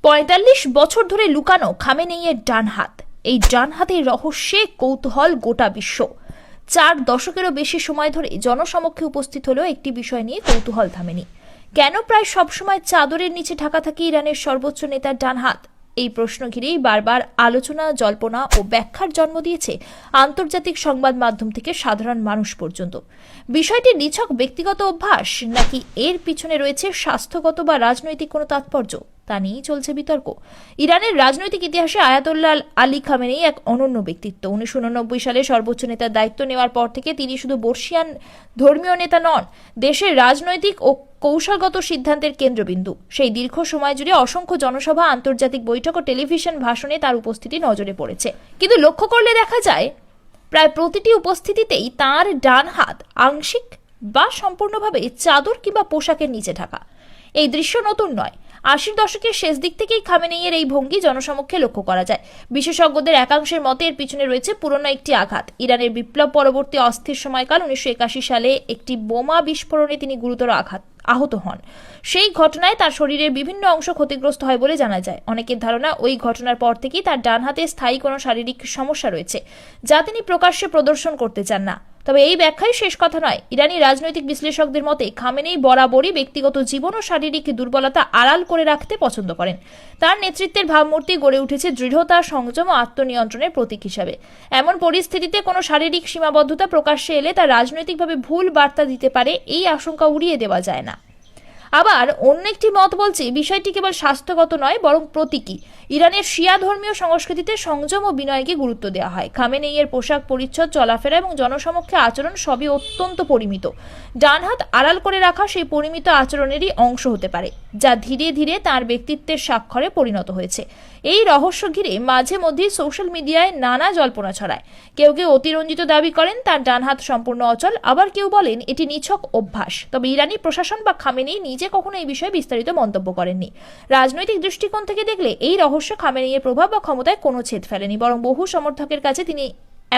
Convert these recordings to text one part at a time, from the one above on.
৪৫ বছর ধরে লুকানো খামেনেইয়ের ডান হাত। এই ডান হাতের রহস্যে কৌতূহল গোটা বিশ্ব। ৪ দশকেরও বেশি সময় ধরে জনসমক্ষে উপস্থিত হলো একটি বিষয় নিয়ে কৌতূহল থামেনি। কেন প্রায় সবসময় চাদরের নিচে ঢাকা থাকে ইরানের সর্বোচ্চ নেতার ডান হাত? এই প্রশ্ন ঘিরেই বারবার আলোচনা, জল্পনা ও ব্যাখ্যার জন্ম দিয়েছে আন্তর্জাতিক সংবাদ মাধ্যম থেকে সাধারণ মানুষ পর্যন্ত। বিষয়টি নিছক ব্যক্তিগত অভ্যাস নাকি এর পিছনে রয়েছে স্বাস্থ্যগত বা রাজনৈতিক কোনো তাৎপর্য, তা নিয়েই চলছে বিতর্ক। ইরানের রাজনৈতিক ইতিহাসে আয়াতোল্লাহ আলী খামেনেই এক অনন্য ব্যক্তিত্ব। 1989 সালে সর্বোচ্চ নেতার দায়িত্ব নেওয়ার পর থেকে তিনি শুধু বর্ষিয়ান ধর্মীয় নেতা নন, দেশের রাজনৈতিক ও কৌশলগত সিদ্ধান্তের কেন্দ্রবিন্দু। সেই দীর্ঘ সময় জুড়ে অসংখ্য জনসভা, আন্তর্জাতিক বৈঠক ও টেলিভিশন ভাষণে তার উপস্থিতি নজরে পড়েছে। কিন্তু লক্ষ্য করলে দেখা যায় প্রায় প্রতিটি উপস্থিতিতেই তার ডান হাত আংশিক বা সম্পূর্ণভাবে চাদর কিংবা পোশাকের নিচে ঢাকা। এই দৃশ্য নতুন নয়। ৮০ দশকের শেষ দিক থেকেই খামেনেইয়ের এই ভঙ্গি জনসমক্ষে লক্ষ্য করা যায়। বিশেষজ্ঞদের একাংশের মতে এর পিছনে রয়েছে পুরনো একটি আঘাত। ইরানের বিপ্লব পরবর্তী অস্থির সময়কাল 1981 সালে একটি বোমা বিস্ফোরণে তিনি গুরুতর আহত হন। সেই ঘটনায় তার শরীরের বিভিন্ন অংশ ক্ষতিগ্রস্ত হয় বলে জানা যায়। অনেকের ধারণা ওই ঘটনার পর থেকেই তার ডান হাতে স্থায়ী কোনো শারীরিক সমস্যা রয়েছে, যা তিনি প্রকাশ্যে প্রদর্শন করতে চান না। তবে এই ব্যাখ্যাই শেষ কথা নয়। ইরানি রাজনৈতিক বিশ্লেষকদের মতে খামেনেই বরাবরই ব্যক্তিগত জীবন ও শারীরিক দুর্বলতা আড়াল করে রাখতে পছন্দ করেন। তার নেতৃত্বের ভাবমূর্তি গড়ে উঠেছে দৃঢ়তা, সংযম ও আত্মনিয়ন্ত্রণের প্রতীক হিসাবে। এমন পরিস্থিতিতে কোনো শারীরিক সীমাবদ্ধতা প্রকাশ্যে এলে তা রাজনৈতিকভাবে ভুল বার্তা দিতে পারে, এই আশঙ্কা উড়িয়ে দেওয়া যায় না। আবার অন্য একটি মত বলছে বিষয়টি কেবল স্বাস্থ্যগত নয়, বরং প্রতীকী। ইরানের শিয়া ধর্মীয় সংস্কৃতিতে সংযম ও বিনয়কে গুরুত্ব দেওয়া হয়। খামেনেইয়ের পোশাক পরিচ্ছদ, চলাফেরা এবং জনসমক্ষে আচরণ সবই অত্যন্ত পরিমিত। ডান হাত আড়াল করে রাখা সেই পরিমিত আচরণেরই অংশ হতে পারে, যা ধীরে ধীরে তার ব্যক্তিত্বের স্বাক্ষরে পরিণত হয়েছে। এই রহস্য ঘিরে মাঝে মধ্যেই সোশ্যাল মিডিয়ায় নানা জল্পনা ছড়ায়। কেউ কেউ অতিরঞ্জিত দাবি করেন তার ডান হাত সম্পূর্ণ অচল, আবার কেউ বলেন এটি নিছক অভ্যাস। তবে ইরানি প্রশাসন বা খামেনেই নিজে কখনো এই বিষয়ে বিস্তারিত মন্তব্য করেননি। রাজনৈতিক দৃষ্টিকোণ থেকে দেখলে এই রহস্য খামেনেইয়ের প্রভাব বা ক্ষমতায় কোনো ছেদ ফেলেনি, বরং বহু সমর্থকের কাছে তিনি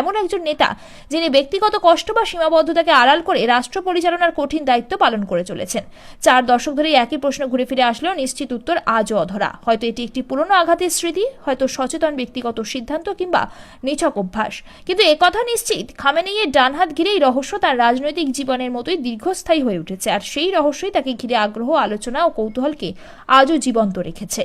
এমন একজন নেতা যিনি ব্যক্তিগত কষ্ট বা সীমাবদ্ধতাকে আড়াল করে রাষ্ট্র পরিচালনার কঠিন দায়িত্ব পালন করে চলেছেন। ৪ দশক ধরে একই প্রশ্ন ঘুরে ফিরে আসলেও নিশ্চিত উত্তর আজও অধরা। হয়তো এটি একটি পুরনো আঘাতের স্মৃতি, হয়তো সচেতন ব্যক্তিগত সিদ্ধান্ত কিংবা নিছক অভ্যাস। কিন্তু একথা নিশ্চিত, খামেনেইয়ের ডান হাত ঘিরেই রহস্য তার রাজনৈতিক জীবনের মতোই দীর্ঘস্থায়ী হয়ে উঠেছে, আর সেই রহস্যই তাকে ঘিরে আগ্রহ, আলোচনা ও কৌতূহলকে আজও জীবন্ত রেখেছে।